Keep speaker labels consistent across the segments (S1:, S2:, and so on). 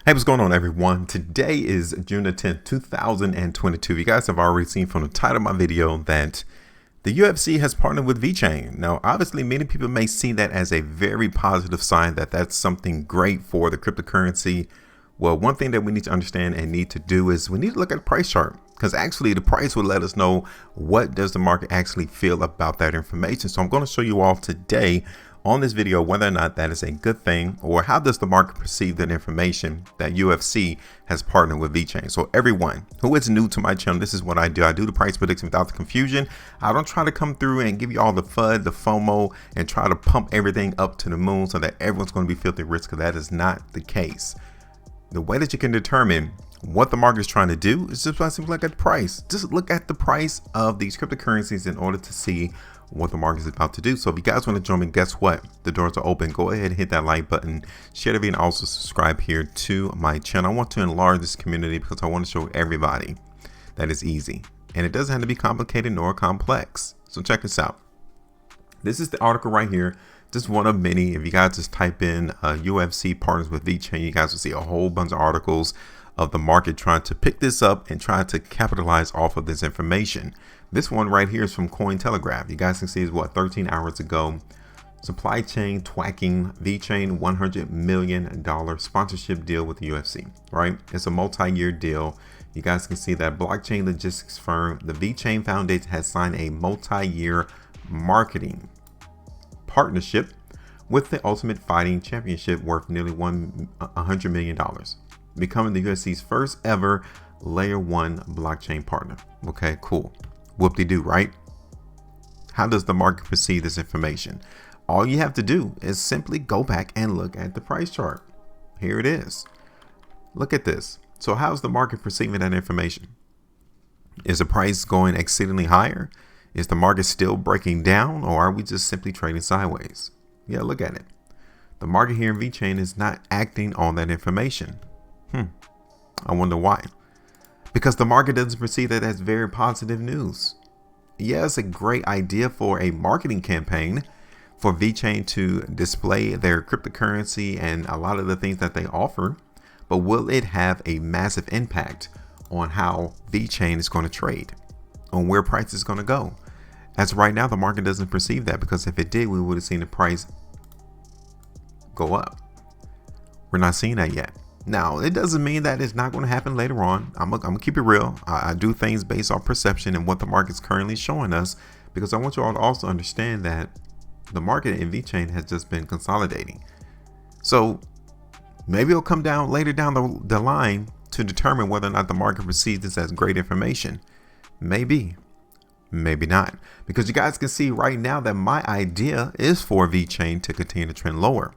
S1: Hey, what's going on, everyone? Today is June the 10th, 2022. You guys have already seen from the title of my video that the UFC has partnered with VeChain. Now, obviously, many people may see that as a very positive sign that that's something great for the cryptocurrency. Well, one thing that we need to understand and need to do is we need to look at the price chart, because actually the price will let us know what does the market actually feel about that information. So I'm going to show you all today on this video whether or not that is a good thing, or how does the market perceive that information that UFC has partnered with VeChain. So everyone who is new to my channel, this is what I do. I do the price prediction without the confusion. I don't try to come through and give you all the FUD, the FOMO, and try to pump everything up to the moon so that everyone's going to be filthy rich, because that is not the case. The way that you can determine what the market is trying to do is just by simply look at the price. Just look at the price of these cryptocurrencies in order to see what the market is about to do. So if you guys want to join me, guess what? The doors are open. Go ahead and hit that like button, share the video, and also subscribe here to my channel. I want to enlarge this community because I want to show everybody that it's easy, and it doesn't have to be complicated nor complex. So check this out. This is the article right here, just one of many. If you guys just type in UFC partners with VeChain, you guys will see a whole bunch of articles of the market trying to pick this up and trying to capitalize off of this information. This one right here is from Cointelegraph. You guys can see is what, 13 hours ago. Supply chain twacking VeChain $100 million sponsorship deal with the UFC, right? It's a multi-year deal. You guys can see that blockchain logistics firm, the VeChain Foundation, has signed a multi-year marketing partnership with the Ultimate Fighting Championship worth nearly $100 million, becoming the UFC's first ever layer 1 blockchain partner. Okay, cool. Whoop-de-doo, right? How does the market perceive this information? All you have to do is simply go back and look at the price chart. Here it is. Look at this. So how's the market perceiving that information? Is the price going exceedingly higher? Is the market still breaking down, or are we just simply trading sideways? Yeah, look at it. The market here in VeChain is not acting on that information. I wonder why. Because the market doesn't perceive that as very positive news. Yeah, it's a great idea for a marketing campaign for VeChain to display their cryptocurrency and a lot of the things that they offer, but will it have a massive impact on how VeChain is going to trade, on where price is going to go? As of right now, the market doesn't perceive that, because if it did, we would have seen the price go up. We're not seeing that yet. Now, it doesn't mean that it's not going to happen later on. I'm gonna keep it real. I do things based on perception and what the market's currently showing us, because I want you all to also understand that the market in VeChain has just been consolidating. So maybe it'll come down later down the line to determine whether or not the market perceives this as great information. Maybe not, because you guys can see right now that my idea is for VeChain to continue to trend lower.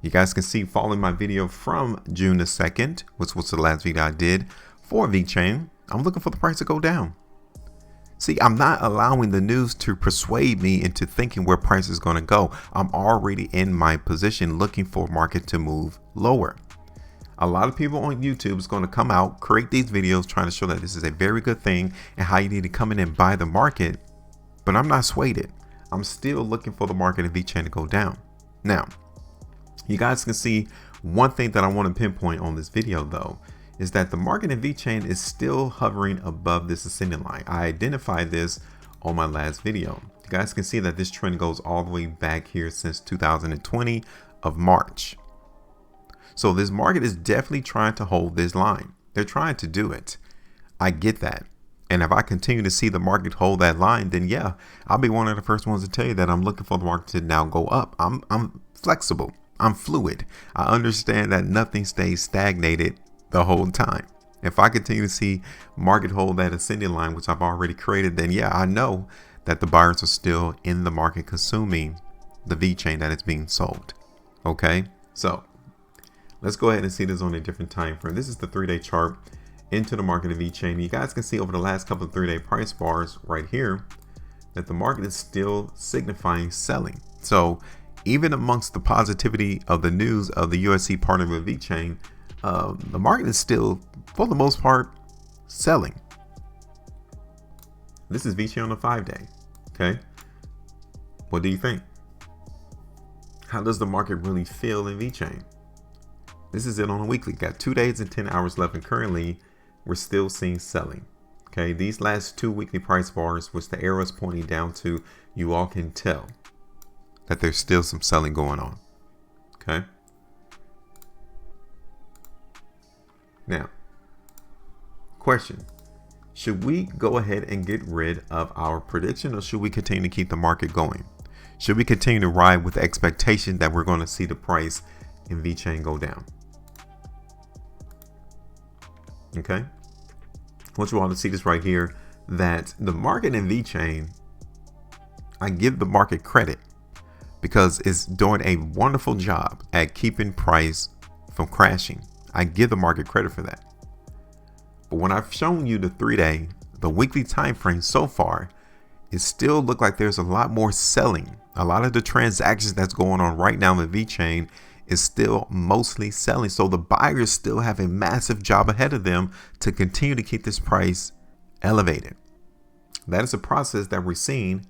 S1: You guys can see, following my video from June the 2nd, which was the last video I did for VeChain, I'm looking for the price to go down. See, I'm not allowing the news to persuade me into thinking where price is going to go. I'm already in my position looking for market to move lower. A lot of people on YouTube is going to come out, create these videos trying to show that this is a very good thing and how you need to come in and buy the market. But I'm not swayed. I'm still looking for the market in VeChain to go down. Now, you guys can see one thing that I want to pinpoint on this video, though, is that the market in VeChain is still hovering above this ascending line. I identified this on my last video. You guys can see that this trend goes all the way back here since 2020 of March. So this market is definitely trying to hold this line. They're trying to do it. I get that. And if I continue to see the market hold that line, then yeah, I'll be one of the first ones to tell you that I'm looking for the market to now go up. I'm flexible. I'm fluid. I understand that nothing stays stagnated the whole time. If I continue to see market hold that ascending line, which I've already created, then yeah, I know that the buyers are still in the market consuming the VeChain that is being sold. Okay, so let's go ahead and see this on a different time frame. This is the 3-day chart into the market of VeChain. You guys can see over the last couple of 3-day price bars right here that the market is still signifying selling. So even amongst the positivity of the news of the UFC partner with VeChain, the market is still, for the most part, selling. This is VeChain on the 5-day. Okay, what do you think? How does the market really feel in VeChain? This is it on a weekly. Got 2 days and 10 hours left, and currently we're still seeing selling. Okay, these last 2 weekly price bars, which the arrow is pointing down to, you all can tell that there's still some selling going on. Okay. Now, question. Should we go ahead and get rid of our prediction, or should we continue to keep the market going? Should we continue to ride with the expectation that we're going to see the price in VeChain go down? Okay. I want you all to see this right here, that the market in VeChain, I give the market credit because it's doing a wonderful job at keeping price from crashing. I give the market credit for that. But when I've shown you the 3-day, the weekly time frame so far, it still look like there's a lot more selling. A lot of the transactions that's going on right now in VeChain is still mostly selling. So the buyers still have a massive job ahead of them to continue to keep this price elevated. That is a process that we're seeing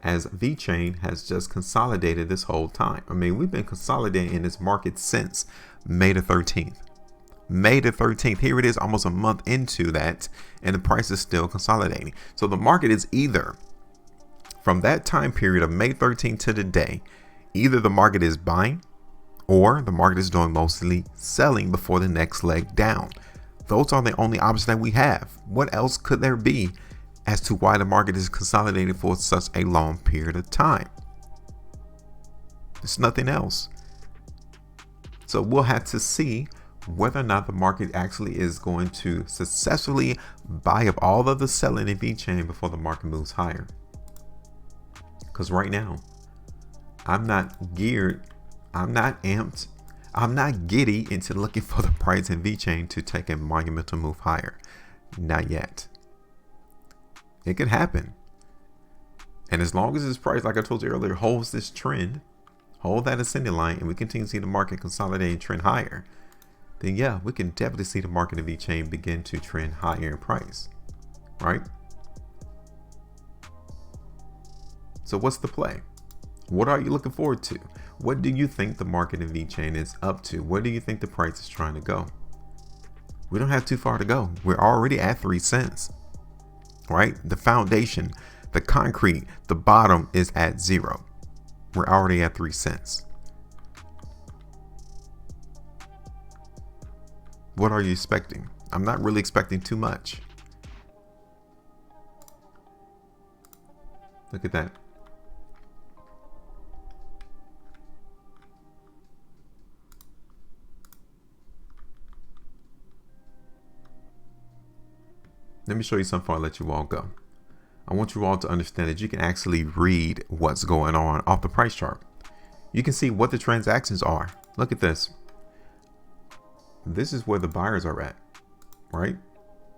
S1: as VeChain has just consolidated this whole time. I mean, we've been consolidating in this market since May the 13th. May the 13th, here it is, almost a month into that, and the price is still consolidating. So the market is either, from that time period of May 13th to today, either the market is buying or the market is doing mostly selling before the next leg down. Those are the only options that we have. What else could there be as to why the market is consolidating for such a long period of time? There's nothing else. So we'll have to see whether or not the market actually is going to successfully buy up all of the selling in VeChain before the market moves higher. Because right now, I'm not geared, I'm not amped, I'm not giddy into looking for the price in VeChain to take a monumental move higher. Not yet. It could happen. And as long as this price, like I told you earlier, holds this trend, hold that ascending line, and we continue to see the market consolidate and trend higher, then yeah, we can definitely see the market in VeChain begin to trend higher in price, right? So what's the play? What are you looking forward to? What do you think the market in VeChain is up to? Where do you think the price is trying to go? We don't have too far to go. We're already at 3 cents, right? The foundation, the concrete, the bottom is at 0. We're already at 3 cents. What are you expecting? I'm not really expecting too much. Look at that. Let me show you something before I let you all go. I want you all to understand that you can actually read what's going on off the price chart. You can see what the transactions are. Look at this. This is where the buyers are at, right?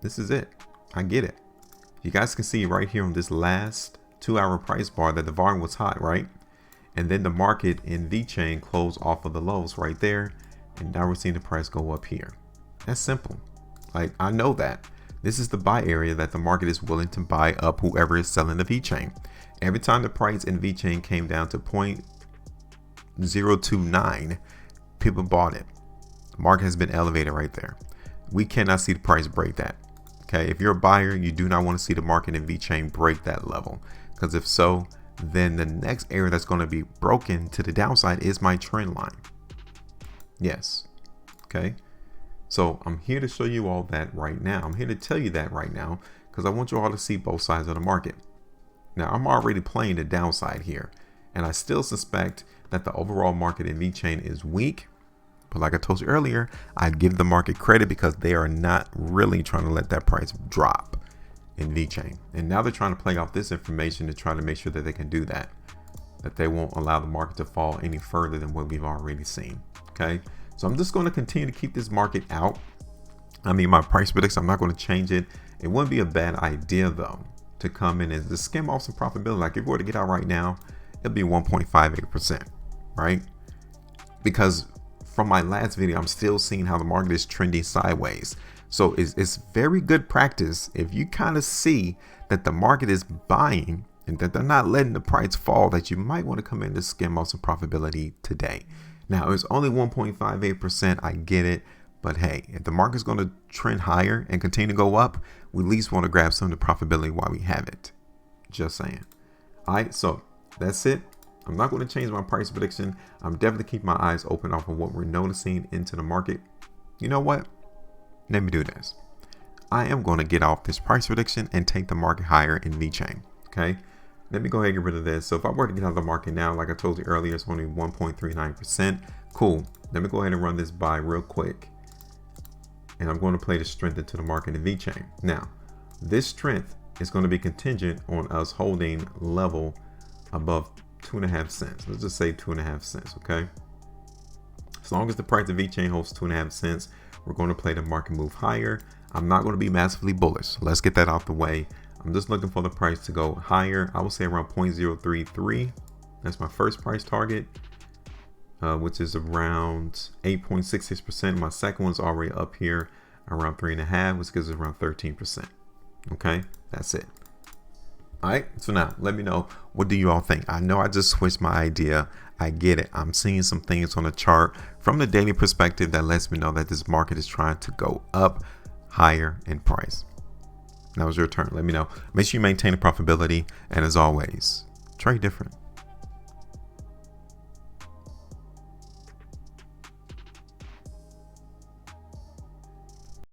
S1: This is it. I get it. You guys can see right here on this last 2-hour price bar that the volume was hot, right? And then the market in VeChain closed off of the lows right there. And now we're seeing the price go up here. That's simple. Like, I know that. This is the buy area that the market is willing to buy up whoever is selling the VeChain. Every time the price in VeChain came down to 0.029, people bought it. The market has been elevated right there. We cannot see the price break that. Okay, if you're a buyer, you do not want to see the market in VeChain break that level, because if so, then the next area that's going to be broken to the downside is my trend line. Yes. Okay. So I'm here to show you all that right now. I'm here to tell you that right now because I want you all to see both sides of the market. Now, I'm already playing the downside here, and I still suspect that the overall market in VeChain is weak. But like I told you earlier, I give the market credit because they are not really trying to let that price drop in VeChain. And now they're trying to play off this information to try to make sure that they can do that, that they won't allow the market to fall any further than what we've already seen. Okay. So I'm just going to continue to keep this market out. I mean, my price prediction, I'm not going to change it. It wouldn't be a bad idea though to come in and just skim off some profitability. Like if we were to get out right now, it'll be 1.58%, right? Because from my last video, I'm still seeing how the market is trending sideways. So it's very good practice if you kind of see that the market is buying and that they're not letting the price fall, that you might want to come in to skim off some profitability today. Now, it's only 1.58%. I get it. But hey, if the market's going to trend higher and continue to go up, we at least want to grab some of the profitability while we have it. Just saying. All right, so that's it. I'm not going to change my price prediction. I'm definitely keeping my eyes open off of what we're noticing into the market. You know what? Let me do this. I am going to get off this price prediction and take the market higher in VeChain. Okay. Let me go ahead and get rid of this. So if I were to get out of the market now, like I told you earlier, it's only 1.39%. Cool. Let me go ahead and run this by real quick. And I'm going to play the strength into the market in VeChain. Now, this strength is going to be contingent on us holding level above 2.5 cents. Let's just say 2.5 cents. Okay. As long as the price of VeChain holds 2.5 cents, we're going to play the market move higher. I'm not going to be massively bullish. Let's get that out the way. I'm just looking for the price to go higher. I would say around 0.033. That's my first price target, which is around 8.66%. My second one's already up here around 3.5, which gives us around 13%. Okay, that's it. All right, so now let me know, what do you all think? I know I just switched my idea. I get it. I'm seeing some things on the chart from the daily perspective that lets me know that this market is trying to go up higher in price. Now it's your turn. Let me know. Make sure you maintain the profitability. And as always, trade different.